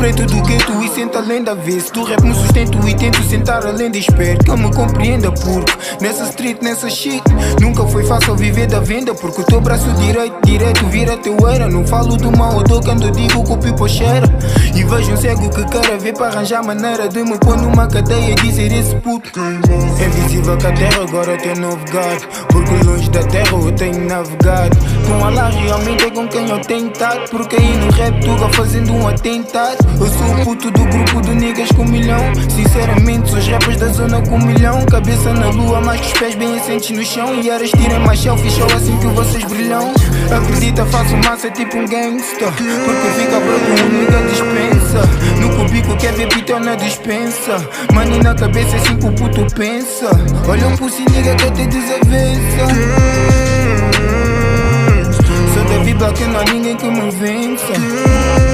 preto do gueto e senta além da vez. Do rap no sustento e tento sentar além de espero que eu me compreenda porque nessa street, nessa shit nunca foi fácil viver da venda. Porque o teu braço direito vira teu era. Não falo do mal odor quando eu digo que o pipo cheira. E vejo um cego que quer ver para arranjar maneira de me pôr numa cadeia e dizer esse puto é visível que a terra agora tem novo gato. Porque longe da terra eu tenho navegado. Com Allah realmente é com quem eu tenho tato. Porque aí no rap tuga fazendo um atentado. Eu sou o puto do grupo de niggas com 1 milhão. Sinceramente sou os rappers da zona com 1 milhão. Cabeça na lua, mas com os pés bem assentes no chão. E eras tirem mais selfies só assim que vocês brilham. Acredita, faço massa tipo um gangsta. Porque fica branco, um nigga dispensa. No cubico quer ver pitão na dispensa. Money na cabeça, é assim que o puto pensa. Olha um pussy nigga que até desavença. Sou da vibra que não há ninguém que me vença.